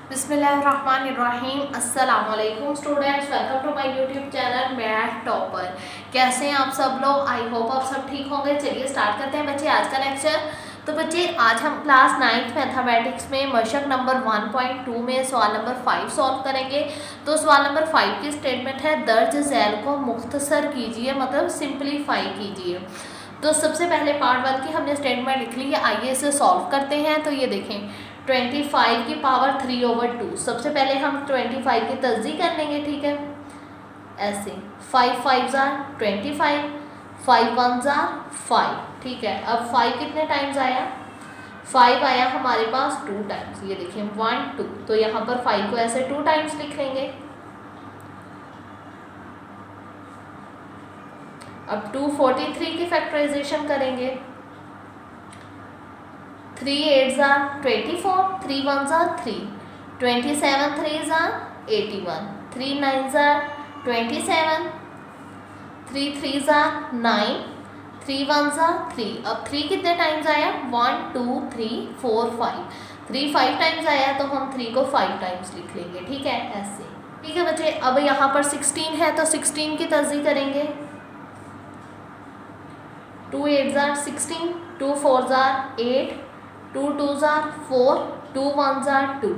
बिस्मिल्लाहिर्रहमानिर्रहीम। अस्सलाम वालेकुम students, welcome to my YouTube channel math topper. कैसे हैं आप सब लोग? आई होप आप सब ठीक होंगे। चलिए स्टार्ट करते हैं बच्चे आज का लेक्चर। तो बच्चे आज हम क्लास 9th मैथमेटिक्स में मशक नंबर 1.2 में सवाल नंबर 5 सॉल्व करेंगे। तो सवाल नंबर 5 की स्टेटमेंट है दर्ज झैल को मुख्तसर कीजिए, मतलब सिंप्लीफाई कीजिए। तो सबसे पहले पार्ट 1 की हमने स्टेटमेंट लिख ली है, आइए इसे सॉल्व करते हैं। तो ये देखें 25 की पावर 3/2। सबसे पहले हम 25 की तस्दीक कर लेंगे, ठीक है। ऐसे 5 5 जार 25, 5 1 जार 5, ठीक है। अब 5 कितने टाइम्स आया? 5 आया हमारे पास 2 टाइम्स। ये देखिए 1 2, तो यहाँ पर 5 को ऐसे 2 टाइम्स लिख लेंगे। अब 243 की फैक्टराइजेशन करेंगे। 3 8 jar 24, 3 1 jar 3, 27 3 jar 81, 3 9 jar 27, 3 3 jar 9, 3 1 jar 3। अब 3 कितने टाइम्स आया? 1 2 3 4 5। 3 5 टाइम्स आया तो हम 3 को 5 टाइम्स लिख लेंगे, ठीक है, ऐसे। ठीक है बच्चे, अब यहाँ पर 16 है तो 16 की तस्दीक करेंगे। 2 8 जार 16, 2 4 जार 8, 2 2 जार 4, 2 1 जार 2।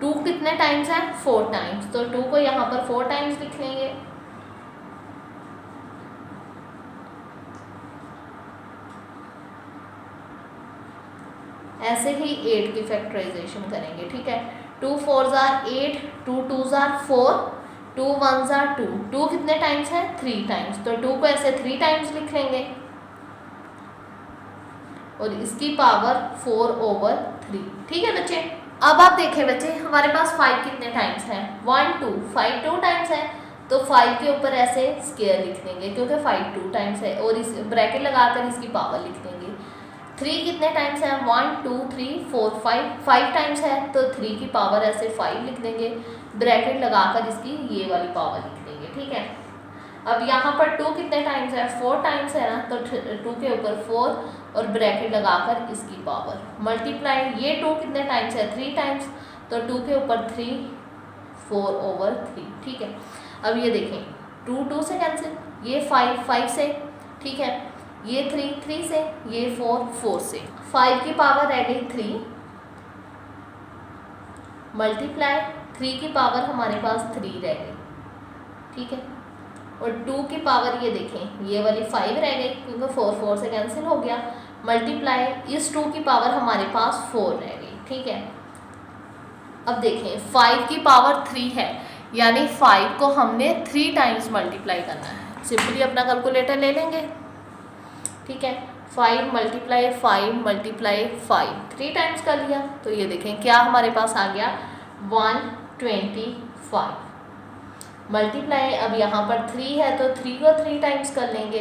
2 कितने टाइम्स है? 4 टाइम्स, तो 2 को यहाँ पर 4 टाइम्स लिख लेंगे। ऐसे ही 8 की फैक्टराइजेशन करेंगे, ठीक है। 2 4 जार 8, 2 2 जार 4, 2 1 जार 2। 2 कितने टाइम्स है? 3 टाइम्स, तो 2 को ऐसे 3 टाइम्स लिख लेंगे और इसकी पावर 4/3, ठीक है बच्चे। अब आप देखें बच्चे, हमारे पास 5 कितने टाइम्स हैं? 1 2, 5 2 टाइम्स है, तो 5 के ऊपर ऐसे स्क्वायर लिख देंगे क्योंकि 5 2 टाइम्स है, और इस ब्रैकेट लगाकर इसकी पावर लिख देंगे। 3 कितने टाइम्स है? 1 2 3 4 5, 5 टाइम्स है, तो 3 की पावर ऐसे 5 लिख देंगे, ब्रैकेट लगाकर इसकी ये वाली पावर लिख देंगे, ठीक है। अब यहाँ पर 2 कितने टाइम्स है? 4 टाइम्स है ना, तो 2 के ऊपर 4 और ब्रैकेट लगाकर इसकी पावर मल्टीप्लाई। ये 2 कितने टाइम्स है? 3 टाइम्स, तो 2 के ऊपर 3, 4/3, ठीक है। अब ये देखें 2 2 से कैंसिल, ये 5 5 से, ठीक है, ये 3 3 से, ये 4 4 से। 5 की पावर रह गई 3 मल्टीप्लाई 3 की पावर हमारे पास 3 रह गई, ठीक है। और 2 की पावर ये देखें, ये वाली 5 रह गई क्योंकि 4 4 से कैंसिल हो गया, मल्टीप्लाई इस 2 की पावर हमारे पास 4 रह गई, ठीक है। अब देखें 5 की पावर 3 है, यानी 5 को हमने 3 टाइम्स मल्टीप्लाई करना है। सिंपली अपना कैलकुलेटर ले लेंगे, ठीक है। 5 मल्टीप्लाई 5 मल्टीप्लाई 5, 3 टाइम्स कर लिया, तो ये देखें क्या हमारे पास आ गया? 125 मल्टीप्लाई। अब यहाँ पर 3 है तो 3 को 3 टाइम्स कर लेंगे,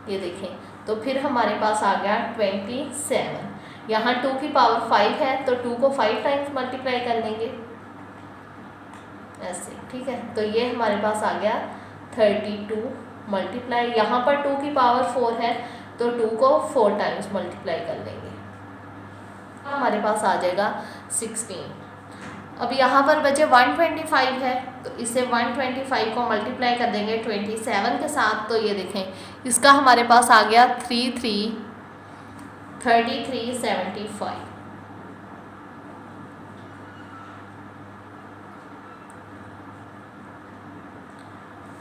ये देखें, तो फिर हमारे पास आ गया 27। यहाँ 2 की पावर 5 है तो 2 को 5 टाइम्स मल्टीप्लाई कर लेंगे, ऐसे, ठीक है। तो ये हमारे पास आ गया 32 मल्टीप्लाई। यहाँ पर 2 की पावर 4 है तो 2 को 4 टाइम्स मल्टीप्लाई कर लेंगे, हमारे पास आ जाएगा 16। अब यहाँ पर बचे 125 है, तो इसे 125 को मल्टीप्लाई कर देंगे 27 के साथ, तो ये देखें इसका हमारे पास आ गया 3375,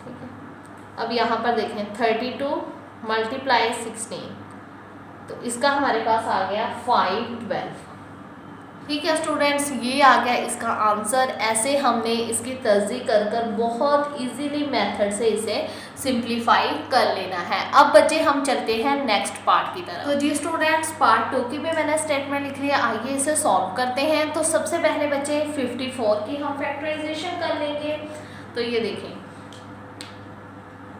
ठीक है। अब यहाँ पर देखें 32 मल्टीप्लाई 16, तो इसका हमारे पास आ गया 512, ठीक है स्टूडेंट्स, ये आ गया इसका आंसर। ऐसे हमने इसकी तस्दीक कर कर बहुत इजीली मेथड से इसे सिंप्लीफाई कर लेना है। अब बच्चे हम चलते हैं नेक्स्ट पार्ट की तरफ। तो जी स्टूडेंट्स, पार्ट 2 की भी मैंने स्टेटमेंट लिख लिया, आइए इसे सॉल्व करते हैं। तो सबसे पहले बच्चे 54 की हम फैक्टराइजेशन कर लेंगे। तो ये देखें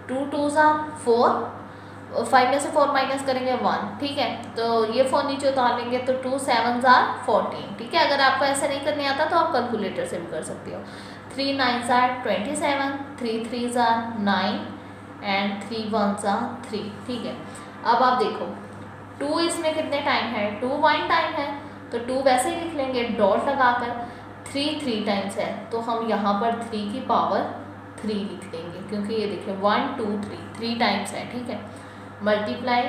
2 2 ज़ा 4, 5 में से 4 माइनस करेंगे 1, ठीक है, तो ये 4 नीचे उतार लेंगे तो 2 7 ज़ा 14, ठीक है। अगर आपको ऐसा नहीं करने आता तो आप कैलकुलेटर से भी कर सकते हो। 3 9 ज़ा 27, 3 3 ज़ा 9 एंड 3 1 ज़ा 3, ठीक है। अब आप देखो 2 इसमें कितने टाइम है? 2 1 टाइम है, तो 2 वैसे ही लिख लेंगे डॉट लगाकर। 3 3 टाइम्स है तो हम यहाँ पर 3 की पावर 3 लिख देंगे, क्योंकि ये देखिए 1 2 3 टाइम्स है, ठीक है। मल्टीप्लाई,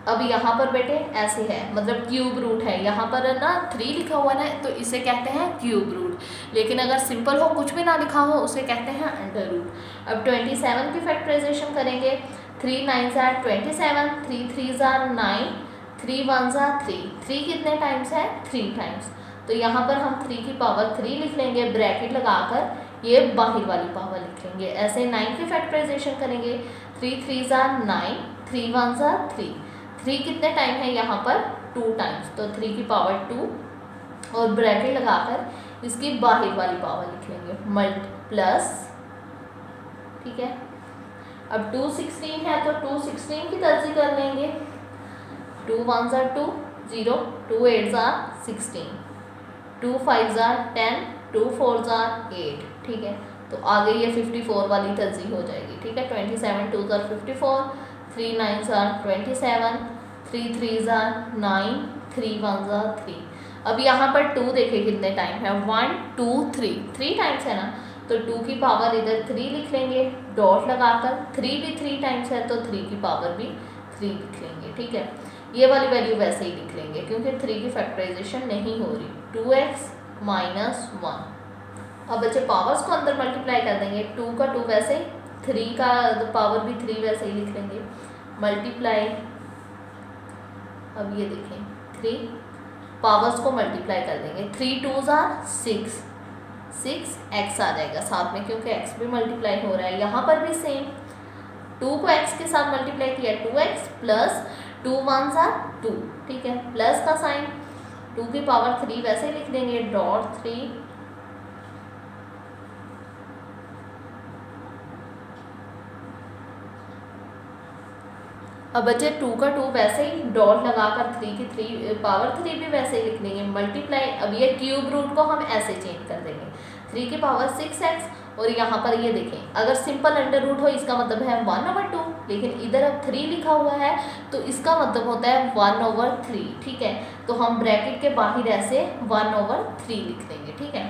अब यहाँ पर बेटे ऐसे है, मतलब क्यूब रूट है, यहाँ पर ना 3 लिखा हुआ है तो इसे कहते हैं क्यूब रूट, लेकिन अगर सिंपल हो कुछ भी ना लिखा हो उसे कहते हैं अंडर रूट। अब 27 की फैक्टराइजेशन करेंगे, 3 9 आर 27, 3 3 आर 9, 3 1 आर 3, 3 कितने टाइम्स है 3 टाइम्स, तो यहाँ पर हम 3 की पावर 3 लिख लेंगे, ब्रैकेट लगाकर ये बाहर वाली पावर लिख लेंगे। ऐसे 9 की फैक्टराइजेशन करेंगे, 3 3 आर 9, 3 1 आर 3, 3 कितने टाइम है यहाँ पर 2 टाइम्स, तो 3 की पावर 2 और ब्रैकेट लगाकर इसकी बाहर वाली पावर लिख लेंगे मल्ट प्लस, ठीक है। अब 2 16 है तो 2 16 की तर्जी कर लेंगे, 2 1 आर 2 0, 2 8 आर 16, 2 5 आर 10, 2 4 आर 8, ठीक है। तो आगे ये 54 वाली तर्जी हो जाएगी, ठीक है। 27 2 आर 54, 3 9 आर 27, 3 3 आर 9, 3 1 आर 3। अब यहाँ पर 2 देखे कितने टाइम है, 1 2 3 टाइम्स है ना, तो 2 की पावर इधर 3 लिख लेंगे, डॉट लगाकर, 3 भी 3 टाइम्स है तो 3 की पावर भी 3 लिख लेंगे, ठीक है। ये वाली वैल्यू वैसे ही लिख लेंगे क्योंकि 3 की फैक्टराइजेशन नहीं हो रही, 2x माइनस 1। अब बच्चे पावर्स को अंदर मल्टीप्लाई कर देंगे, 2 का 2 वैसे ही, 3 का पावर भी 3 वैसे ही लिख लेंगे, मल्टीप्लाई। अब ये देखें 3 पावर्स को मल्टीप्लाई कर देंगे, 3 2 आर 6, 6x आ जाएगा साथ में क्योंकि x भी मल्टीप्लाई हो रहा है। यहाँ पर भी सेम, 2 को x के साथ मल्टीप्लाई किया 2x प्लस 2 1 आर 2, ठीक है, प्लस का साइन, 2 की पावर 3 वैसे लिख देंगे, डॉट 3 अब बचे 2 का 2 वैसे ही डॉट लगाकर 3 की 3 पावर 3 भी वैसे ही लिख देंगे, मल्टीप्लाई। अब ये क्यूब रूट को हम ऐसे चेंज कर देंगे, 3 की पावर 6x और यहाँ पर ये देखें अगर सिंपल अंडर रूट हो इसका मतलब है 1/2, लेकिन इधर अब 3 लिखा हुआ है तो इसका मतलब होता है 1/3, ठीक है। तो हम ब्रैकेट के बाहर ऐसे 1/3 लिख देंगे, ठीक है।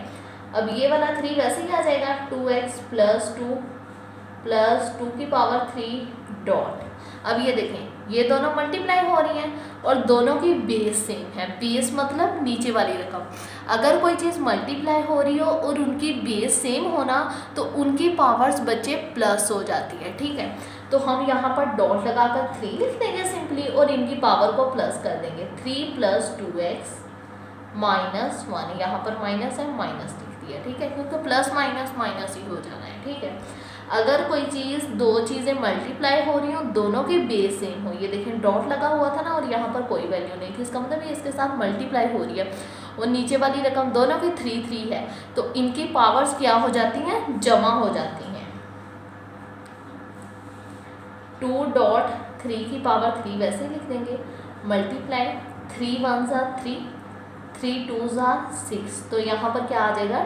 अब ये वाला 3 वैसे ही आ जाएगा, 2x प्लस 2 की पावर 3 डॉट। अब ये देखें ये दोनों मल्टीप्लाई हो रही हैं और दोनों की बेस सेम है, बेस मतलब नीचे वाली रकम। अगर कोई चीज़ मल्टीप्लाई हो रही हो और उनकी बेस सेम होना तो उनकी पावर्स बच्चे प्लस हो जाती है, ठीक है। तो हम यहाँ पर डॉट लगाकर 3 लिख देंगे सिंपली और इनकी पावर को प्लस कर देंगे, 3 प्लस 2x माइनस 1, यहाँ पर माइनस है माइनस लिख दिया, ठीक है, क्योंकि प्लस माइनस माइनस ही हो जाना है, ठीक है। अगर कोई चीज़ दो चीज़ें मल्टीप्लाई हो रही हो दोनों की बेस सेम हो, ये देखें डॉट लगा हुआ था ना और यहाँ पर कोई वैल्यू नहीं थी, इसका मतलब ये इसके साथ मल्टीप्लाई हो रही है और नीचे वाली रकम दोनों की 3 3 है तो इनकी पावर्स क्या हो जाती हैं, जमा हो जाती हैं। 2 डॉट 3 की पावर 3 वैसे लिख देंगे, मल्टीप्लाई 3 1 आर 3, 3 2 आर 6, तो यहाँ पर क्या आ जाएगा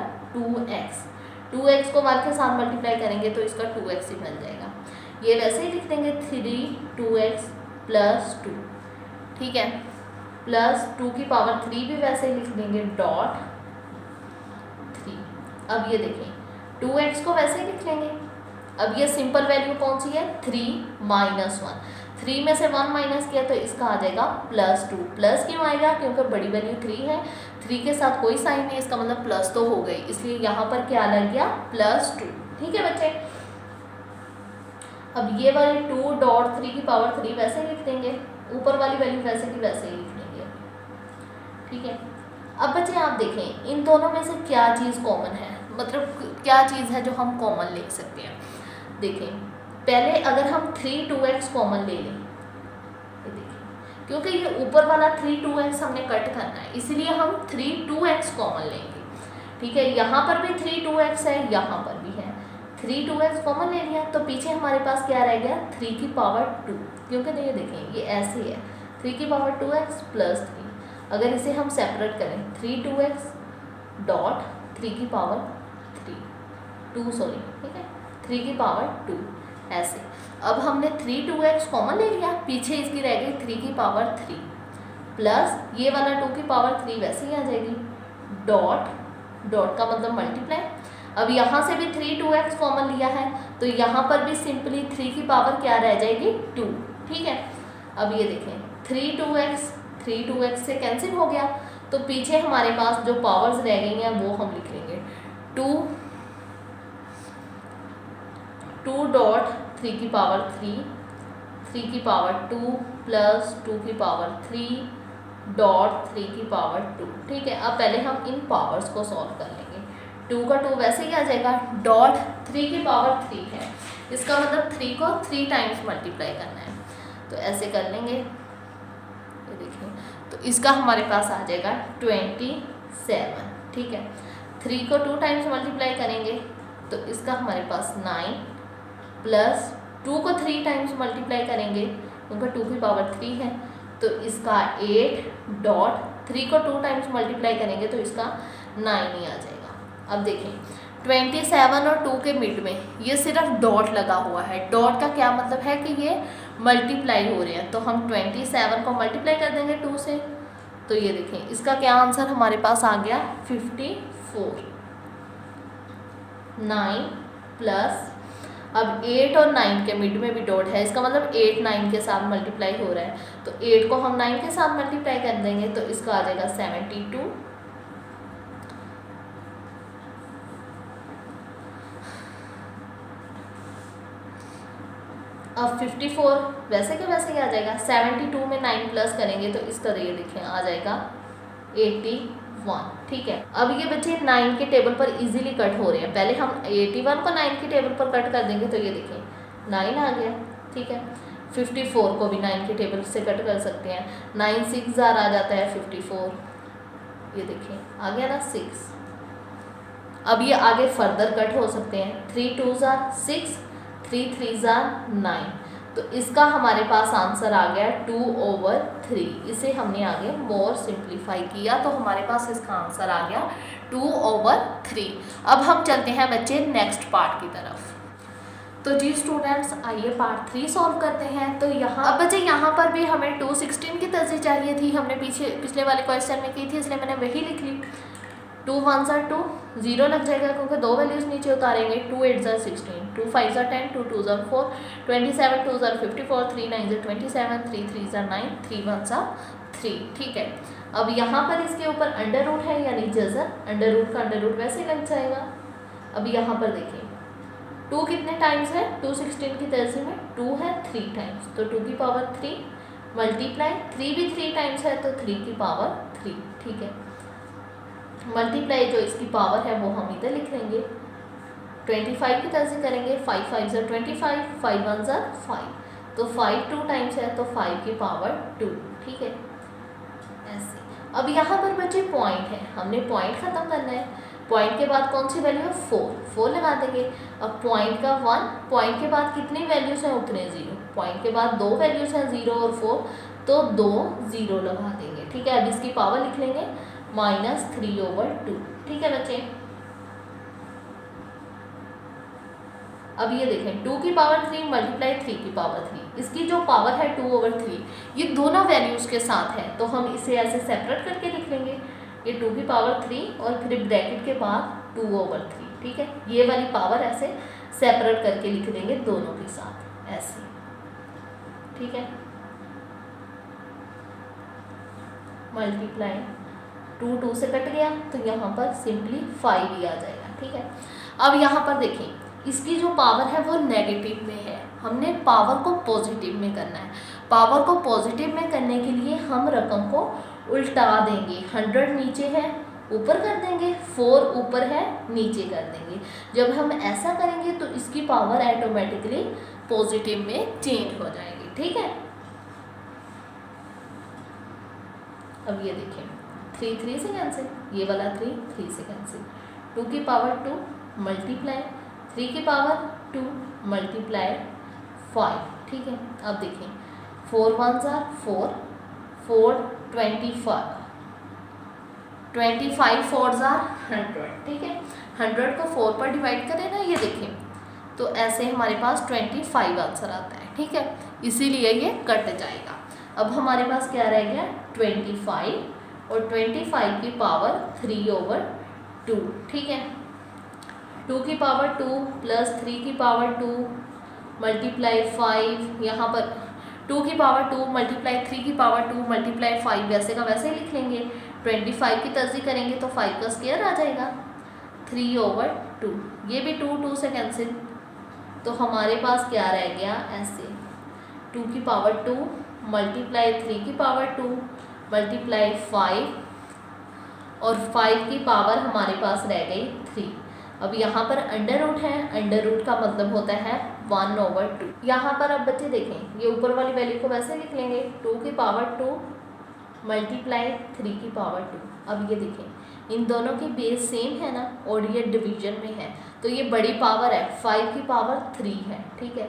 2x को 1 के साथ मल्टीप्लाई करेंगे तो इसका 2x ही बन जाएगा। ये वैसे ही लिख देंगे 3 2x प्लस 2, ठीक है, प्लस 2 की पावर 3 भी वैसे ही लिख देंगे, डॉट 3। अब ये देखें 2x को वैसे ही लिख लेंगे। अब ये सिंपल वैल्यू कौन सी है, 3 माइनस 1, 3 में से 1 माइनस किया तो इसका आ जाएगा प्लस 2। प्लस क्यों आएगा, क्योंकि बड़ी वैल्यू 3 है, 3 के साथ कोई साइन नहीं, इसका मतलब प्लस तो हो गई, इसलिए यहाँ पर क्या लग गया प्लस 2, ठीक है बच्चे। अब ये वाली 2 डॉट 3 की पावर 3 वैसे लिख देंगे, ऊपर वाली वैल्यू वैसे की वैसे ही लिख लेंगे, ठीक है। अब बच्चे आप देखें इन दोनों में से क्या चीज़ कॉमन है, मतलब क्या चीज़ है जो हम कॉमन ले सकते हैं। देखें पहले अगर हम 3 2x कॉमन ले लें, ये देखिए क्योंकि ये ऊपर वाला 3 2x हमने कट करना है इसलिए हम 3 2x कॉमन लेंगे, ठीक है। यहाँ पर भी 3 2x है, यहाँ पर भी है, 3 2x कॉमन ले लिया तो पीछे हमारे पास क्या रह गया 3 की पावर 2, क्योंकि ये देखें ये ऐसे है 3 की पावर 2x प्लस 3। अगर इसे हम सेपरेट करें 3 2x डॉट 3 की पावर 2 सॉरी, ठीक है, 3 की पावर 2 ऐसे। अब हमने 3 2x कॉमन ले लिया, पीछे इसकी रह गई 3 की पावर 3 प्लस ये वाला 2 की पावर 3 वैसे ही आ जाएगी, डॉट, डॉट का मतलब मल्टीप्लाई। अब यहाँ से भी 3 2x कॉमन लिया है तो यहाँ पर भी सिंपली 3 की पावर क्या रह जाएगी 2, ठीक है। अब ये देखें 3 2x से कैंसिल हो गया तो पीछे हमारे पास जो पावर्स रह गई हैं वो हम लिख लेंगे 2 डॉट 3 की पावर 3 की पावर 2 प्लस 2 की पावर 3 डॉट 3 की पावर 2, ठीक है। अब पहले हम इन पावर्स को सॉल्व कर लेंगे। 2 का 2 वैसे ही आ जाएगा, डॉट 3 की पावर 3 है, इसका मतलब 3 को 3 टाइम्स मल्टीप्लाई करना है तो ऐसे कर लेंगे। ये देखिए तो इसका हमारे पास आ जाएगा 27, ठीक है। 3 को 2 टाइम्स मल्टीप्लाई करेंगे तो इसका हमारे पास 9 प्लस 2 को 3 टाइम्स मल्टीप्लाई करेंगे क्योंकि 2 की पावर 3 है तो इसका 8 डॉट 3 को 2 टाइम्स मल्टीप्लाई करेंगे तो इसका 9 ही आ जाएगा। अब देखें 27 और 2 के मिड में ये सिर्फ डॉट लगा हुआ है, डॉट का क्या मतलब है कि ये मल्टीप्लाई हो रहे हैं तो हम 27 को मल्टीप्लाई कर देंगे 2 से तो ये देखें इसका क्या आंसर हमारे पास आ गया 54। 9 प्लस अब 8 और 9 के मिड में भी डॉट है, इसका मतलब 8 9 के साथ मल्टीप्लाई हो रहा है तो 8 को हम 9 के साथ मल्टीप्लाई कर देंगे तो इसका आ जाएगा 72। अब 54 वैसे के वैसे ही आ जाएगा, 72 में 9 प्लस करेंगे तो इस तरह ये देखें आ जाएगा 81, ठीक है। अब ये बच्चे 9 के टेबल पर इजीली कट हो रहे हैं, पहले हम 81 को 9 के टेबल पर कट कर देंगे तो ये देखें 9 आ गया, ठीक है। 54 को भी 9 के टेबल से कट कर सकते हैं, 9 6 जार आ जाता है 54, ये देखिए आ गया ना 6। अब ये आगे फर्दर कट हो सकते हैं, 3 2 जार 6, 3 3 जार 9 तो इसका हमारे पास आंसर आ गया 2/3। इसे हमने आगे मोर सिंप्लीफाई किया तो हमारे पास इसका आंसर आ गया 2/3। अब हम चलते हैं बच्चे नेक्स्ट पार्ट की तरफ। तो जी स्टूडेंट्स आइए पार्ट 3 सॉल्व करते हैं। तो यहाँ अब बच्चे यहाँ पर भी हमें 216 की तरजीह चाहिए थी, हमने पिछले वाले क्वेश्चन में की थी इसलिए मैंने वही लिख ली। 2 1 जार 2, 0 लग जाएगा क्योंकि 2 वैल्यूज नीचे उतारेंगे। 2 8 jar 16, 2 5 jar 10, 2 2 jar 4, 27 2 jar 54, 3 9 jar 27, 3 3 jar 9, 3 1 jar 3, ठीक है। अब यहाँ पर इसके ऊपर अंडर रूट है यानी जज़र, अंडर रूट का अंडर रूट वैसे लग जाएगा। अब यहाँ पर देखिए 2 कितने टाइम्स है 216 की तरजीह में 2 है 3 टाइम्स तो 2 की पावर 3 मल्टीप्लाई 3 भी 3 टाइम्स है तो 3 की पावर 3, ठीक है। मल्टीप्लाई जो इसकी पावर है वो हम इधर लिख लेंगे। 25 की तरजीह करेंगे, 5 5 जार 25, 5 1 जार 5 तो 5 2 टाइम्स है तो 5 की पावर 2, ठीक है ऐसे। अब यहाँ पर बच्चे पॉइंट है, हमने पॉइंट ख़त्म करना है। पॉइंट के बाद कौन सी वैल्यू है 4 लगा देंगे। अब पॉइंट का 1, पॉइंट के बाद कितनी वैल्यूज़ हैं उतने 0, पॉइंट के बाद 2 वैल्यूज़ हैं 0 और 4 तो 2 0 लगा देंगे, ठीक है। अब इसकी पावर लिख लेंगे -3/2, ठीक है बच्चे। अब ये देखें 2 की पावर 3 मल्टीप्लाई 3 की पावर 3, इसकी जो पावर है 2/3 ये दोनों वैल्यूज़ के साथ है तो हम इसे ऐसे सेपरेट करके लिख लेंगे। ये 2 की पावर 3 और फिर ब्रैकेट के बाद 2/3, ठीक है। ये वाली पावर ऐसे सेपरेट करके लिख देंगे दोनों के साथ ऐसे, ठीक है। मल्टीप्लाई 2 2 से कट गया तो यहाँ पर सिंपली 5 ही आ जाएगा, ठीक है। अब यहाँ पर देखें इसकी जो पावर है वो नेगेटिव में है, हमने पावर को पॉजिटिव में करना है। पावर को पॉजिटिव में करने के लिए हम रकम को उल्टा देंगे, 100 नीचे है ऊपर कर देंगे, 4 ऊपर है नीचे कर देंगे। जब हम ऐसा करेंगे तो इसकी पावर ऑटोमेटिकली पॉजिटिव में चेंज हो जाएगी, ठीक है। अब ये देखें 3 3 से कैंसिल, ये वाला 3 3 से कैंसिल, 2 की पावर 2 मल्टीप्लाई 3 की पावर 2 मल्टीप्लाई 5, ठीक है। अब देखें 4 1 जार 4, 4 25 4 जार 100, ठीक है। 100 को 4 पर डिवाइड करें ना, ये देखें तो ऐसे हमारे पास 25 आंसर आता है, ठीक है। इसीलिए ये कट जाएगा। अब हमारे पास क्या रह गया 25 और 25 की पावर 3/2, ठीक है। 2 की पावर 2 प्लस 3 की पावर 2 मल्टीप्लाई 5, यहाँ पर 2 की पावर 2 मल्टीप्लाई 3 की पावर 2 मल्टीप्लाई 5 वैसे का वैसे ही लिख लेंगे। 25 की तर्जी करेंगे तो 5 का स्क्वायर आ जाएगा 3/2। ये भी 2 से कैंसिल, तो हमारे पास क्या रह गया ऐसे 2 की पावर 2 मल्टीप्लाई 3 की पावर 2 मल्टीप्लाई 5 और 5 की पावर हमारे पास रह गई 3। अब यहाँ पर अंडर रूट है, अंडर रूट का मतलब होता है 1/2। यहाँ पर अब बच्चे देखें, ये ऊपर वाली वैल्यू को वैसे लिख लेंगे 2 की पावर 2 मल्टीप्लाई 3 की पावर 2। अब ये देखें इन दोनों की बेस सेम है ना और ये डिवीजन में है, तो ये बड़ी पावर है 5 की पावर 3 है, ठीक है।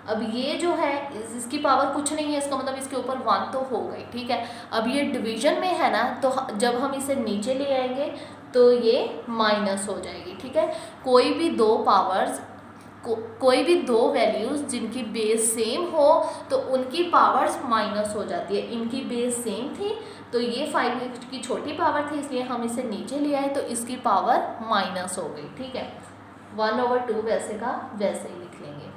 अब ये जो है इसकी पावर कुछ नहीं है, इसका मतलब इसके ऊपर 1 तो हो गई, ठीक है। अब ये डिवीजन में है ना, तो जब हम इसे नीचे ले आएंगे तो ये माइनस हो जाएगी, ठीक है। कोई भी दो पावर्स कोई भी दो वैल्यूज़ जिनकी बेस सेम हो तो उनकी पावर्स माइनस हो जाती है। इनकी बेस सेम थी तो ये 5 की छोटी पावर थी, इसलिए हम इसे नीचे ले आए तो इसकी पावर माइनस हो गई, ठीक है। 1/2 वैसे का वैसे ही लिख लेंगे।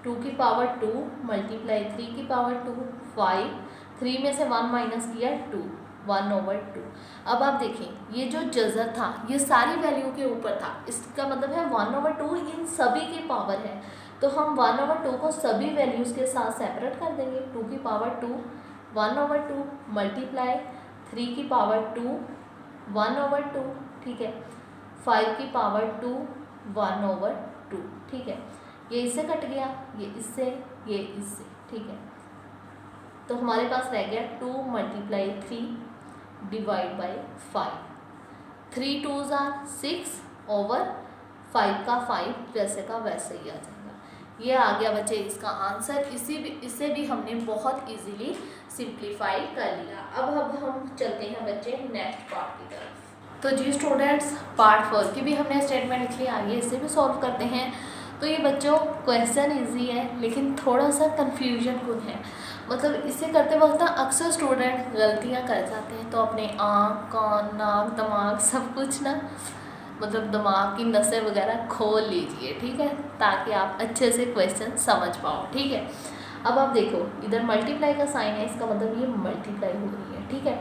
2 की पावर 2 मल्टीप्लाई 3 की पावर 2 5, 3 में से 1 माइनस किया 2, 1/2। अब आप देखें ये जो जज़र था ये सारी वैल्यू के ऊपर था, इसका मतलब है 1/2 इन सभी की पावर है, तो हम 1/2 को सभी वैल्यूज़ के साथ सेपरेट कर देंगे। 2 की पावर 2 1/2 मल्टीप्लाई 3 की पावर 2 1/2, ठीक है। 5 की पावर 2 1/2, ठीक है। ये इससे कट गया, ये इससे, ये इससे, ठीक है। तो हमारे पास रह गया 2 multiply 3 divide by 5। 3 2s are 6 over 5 का 5 वैसे का वैसे ही आ जाएगा। ये आ गया बच्चे इसका आंसर। इसे भी हमने बहुत इजीली सिंप्लीफाई कर लिया। अब हम चलते हैं बच्चे नेक्स्ट पार्ट की तरफ। तो जी स्टूडेंट्स, पार्ट 4 की भी हमने स्टेटमेंट लिख ली, आइए इसे भी सॉल्व करते हैं। तो ये बच्चों क्वेश्चन इजी है लेकिन थोड़ा सा कन्फ्यूजन कुछ है, मतलब इसे करते वक्त ना अक्सर स्टूडेंट गलतियां कर जाते हैं, तो अपने आँख कान नाक दिमाग सब कुछ ना मतलब दिमाग की नसें वगैरह खोल लीजिए, ठीक है, ताकि आप अच्छे से क्वेश्चन समझ पाओ, ठीक है। अब आप देखो इधर मल्टीप्लाई का साइन है, इसका मतलब ये मल्टीप्लाई हो रही है, ठीक है।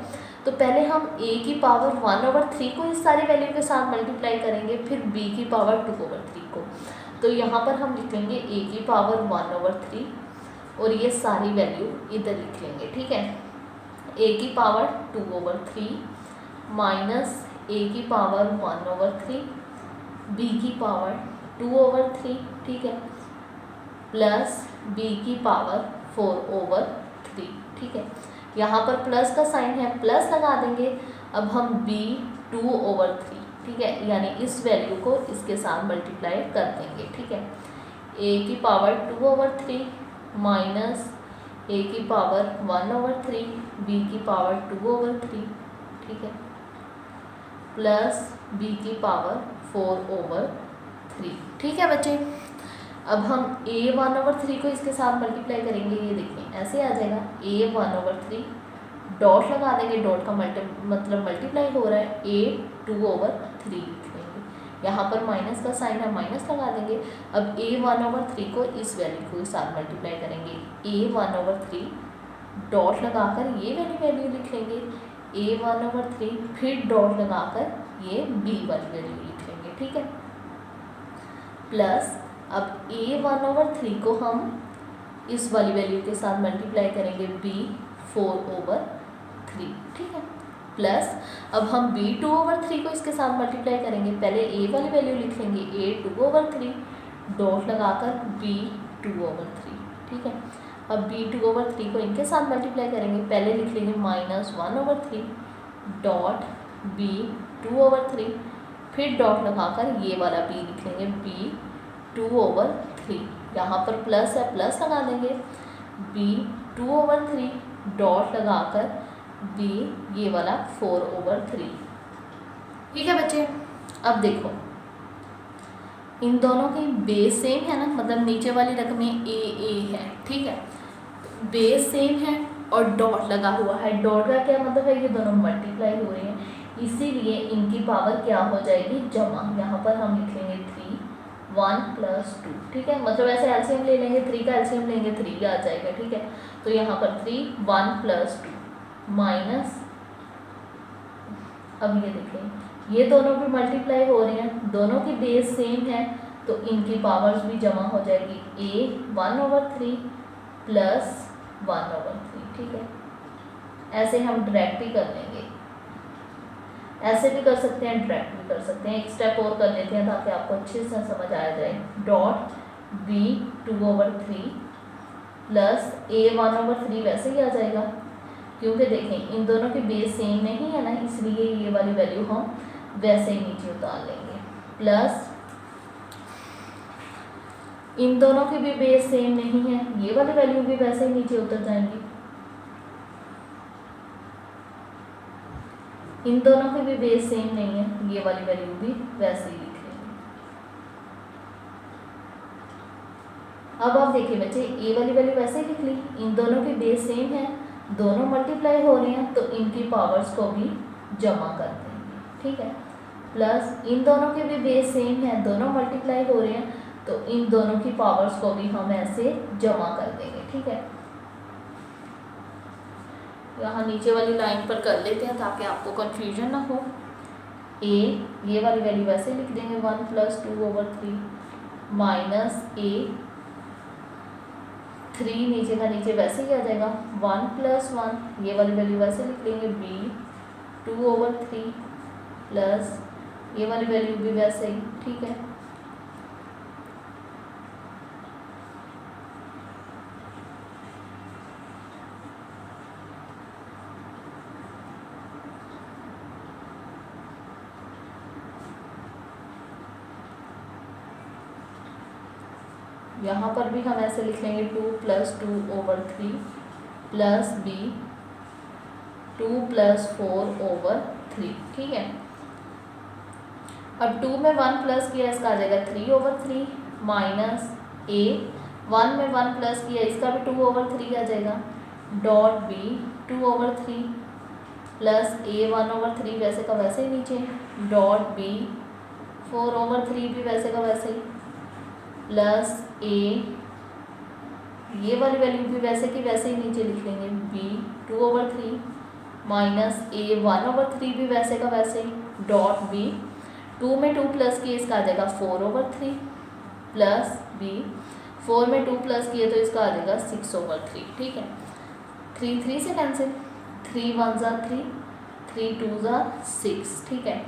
तो पहले हम a की पावर 1/3 को इस सारी वैल्यू के साथ मल्टीप्लाई करेंगे, फिर b की पावर 2/3 को। तो यहाँ पर हम लिखेंगे a की पावर 1/3 और ये सारी वैल्यू इधर लिख लेंगे, ठीक है। a की पावर 2/3 माइनस a की पावर 1/3, b की पावर 2/3, ठीक है, प्लस b की पावर 4/3, ठीक है। यहाँ पर प्लस का साइन है, प्लस लगा देंगे। अब हम b 2/3, ठीक है, यानी इस वैल्यू को इसके साथ मल्टीप्लाई कर देंगे, ठीक है। a की पावर 2/3 माइनस a की पावर 1/3, b की पावर 2/3, ठीक है, प्लस b की पावर 4/3, ठीक है बच्चे। अब हम a 1/3 को इसके साथ मल्टीप्लाई करेंगे, ये देखिए ऐसे आ जाएगा a 1/3, डॉट लगा देंगे, डॉट का मतलब मल्टीप्लाई हो रहा है, a 2/3 लिख लेंगे। यहाँ पर माइनस का साइन है, माइनस लगा देंगे। अब a 1/3 को इस वैल्यू को साथ मल्टीप्लाई करेंगे, a 1/3 डॉट लगाकर ये वैल्यू लिख लेंगे, a 1/3 फिर डॉट लगाकर ये b वाली वैल्यू लिख लेंगे, ठीक है। प्लस अब a 1/3 को हम इस वाली वैल्यू के साथ मल्टीप्लाई करेंगे, b 4/3, ठीक है। प्लस अब हम b 2/3 को इसके साथ मल्टीप्लाई करेंगे, पहले a वाली वैल्यू लिख लेंगे, a 2/3 डॉट लगाकर b 2/3, ठीक है। अब b 2/3 को इनके साथ मल्टीप्लाई करेंगे, पहले लिख लेंगे -1/3 डॉट b 2/3 फिर डॉट लगाकर ये वाला b लिख लेंगे, b 2/3। यहाँ पर प्लस है, प्लस लगा देंगे, b 2/3 डॉट लगाकर b ये वाला 4/3, ठीक है बच्चे। अब देखो इन दोनों की बेस सेम है ना, मतलब नीचे वाली रकमें a है, ठीक है। बेस सेम है और डॉट लगा हुआ है। डॉट का क्या मतलब है, ये दोनों मल्टीप्लाई हो रहे हैं, इसीलिए इनकी पावर क्या हो जाएगी, जमा। यहाँ पर हम लिख लेंगे 3, 1 + 2, ठीक है। मतलब ऐसे एलसीएम ले लेंगे, 3 का एलसीएम लेंगे 3 आ जाएगा, ठीक है। तो यहाँ पर 3, 1 + 2 माइनस, अब ये देखें ये दोनों भी मल्टीप्लाई हो रहे हैं, दोनों की बेस सेम है, तो इनकी पावर्स भी जमा हो जाएगी। a 1/3 + 1/3, ठीक है। ऐसे हम डायरेक्ट ही कर लेंगे, ऐसे भी कर सकते हैं, डायरेक्ट भी कर सकते हैं। एक स्टेप और कर लेते हैं ताकि आपको अच्छे से समझ आ जाए। डॉट b 2/3 + a 1/3 वैसे ही आ जाएगा, क्योंकि देखें इन दोनों की बेस सेम नहीं है ना, इसलिए ये वाली वैल्यू हम वैसे ही नीचे उतार लेंगे। प्लस इन दोनों की भी बेस सेम नहीं है, ये वाली वैल्यू भी वैसे ही नीचे उतर जाएंगी। इन दोनों की भी बेस सेम नहीं है, ये वाली वैल्यू भी वैसे ही लिख लेंगे। अब आप देखिए बच्चे, ए वाली वैल्यू वैसे ही लिख ली, इन दोनों की बेस सेम है, दोनों मल्टीप्लाई हो रहे हैं, तो इनकी पावर्स को भी जमा कर देंगे, ठीक है। प्लस इन दोनों के भी बेस सेम है, दोनों मल्टीप्लाई हो रहे हैं, तो इन दोनों की पावर्स को भी हम ऐसे जमा कर देंगे, ठीक है। यहाँ नीचे वाली लाइन पर कर लेते हैं ताकि आपको कंफ्यूजन ना हो। a ये वाली वैल्यू वैसे लिख देंगे 1 + 2/3 माइनस a 3 नीचे का नीचे वैसे ही आ जाएगा, 1 + 1 ये वाली वैल्यू वैसे लिख लेंगे b 2/3 प्लस ये वाली वैल्यू भी वैसे ही, ठीक है। यहाँ पर भी हम ऐसे लिख लेंगे 2 + 2/3 प्लस b 2 + 4/3, ठीक है। अब 2 में 1 प्लस किया इसका आ जाएगा 3/3 माइनस a 1 में 1 प्लस किया इसका भी 2/3 आ जाएगा, डॉट b 2/3 प्लस a 1/3 वैसे का वैसे ही नीचे, डॉट b 4/3 भी वैसे का वैसे ही, प्लस a ये वाली वैल्यू भी वैसे की वैसे ही नीचे लिख लेंगे, b 2/3 माइनस a 1/3 भी वैसे का वैसे ही, डॉट b 2 में 2 प्लस किए इसका आ जाएगा 4/3 प्लस b 4 में 2 प्लस किए तो इसका आ जाएगा 6/3, ठीक है। 3 3 से कैंसिल, 3 1 ज़ा 3, 3 2 ज़ा 6, ठीक है।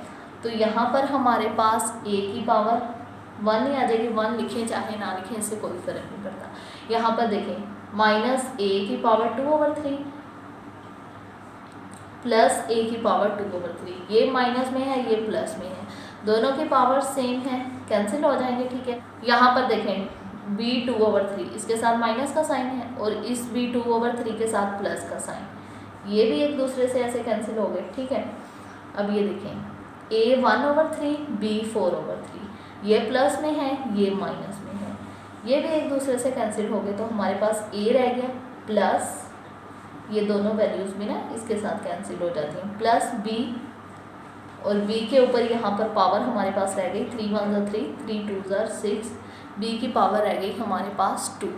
तो यहाँ पर हमारे पास a की पावर 1 ही आ जाएगी, 1 लिखें चाहे ना लिखें इससे कोई फर्क नहीं पड़ता। यहाँ पर देखें माइनस a की पावर 2/3 प्लस a की पावर 2/3, ये माइनस में है ये प्लस में है, दोनों की पावर सेम है, कैंसिल हो जाएंगे, ठीक है। यहाँ पर देखें b 2/3 इसके साथ माइनस का साइन है और इस b 2/3 के साथ प्लस का साइन, ये भी एक दूसरे से ऐसे कैंसिल हो गए, ठीक है। अब ये देखें a 1/3 b 4/3, ये प्लस में है ये माइनस में है, ये भी एक दूसरे से कैंसिल हो गए, तो हमारे पास a रह गया प्लस ये दोनों वैल्यूज़ भी ना इसके साथ कैंसिल हो जाती हैं, प्लस b और b के ऊपर यहाँ पर पावर हमारे पास रह गई 3 1 ज़ा 3, 3 2 ज़ा 6, b की पावर रह गई हमारे पास 2।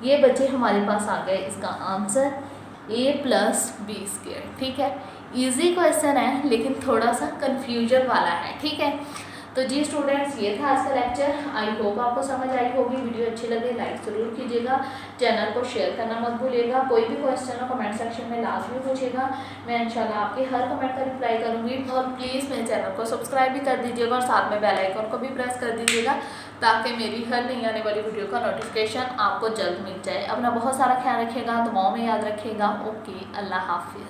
ये बच्चे हमारे पास आ गए इसका आंसर a + b², ठीक है। इजी क्वेश्चन है लेकिन थोड़ा सा कन्फ्यूजन वाला है, ठीक है। तो जी स्टूडेंट्स ये था आज का लेक्चर, आई होप आपको समझ आई होगी। वीडियो अच्छी लगे लाइक ज़रूर कीजिएगा, चैनल को शेयर करना मत भूलिएगा। कोई भी क्वेश्चन हो कमेंट सेक्शन में लाजमी पूछिएगा, मैं इंशाल्लाह आपके हर कमेंट का रिप्लाई करूँगी। और प्लीज़ मेरे चैनल को सब्सक्राइब भी कर दीजिएगा और साथ में बेल आइकन को भी प्रेस कर दीजिएगा ताकि मेरी हर नई आने वाली वीडियो का नोटिफिकेशन आपको जल्द मिल जाए। अपना बहुत सारा ख्याल रखिएगा, दुआओं में याद रखिएगा। ओके, अल्लाह हाफिज़।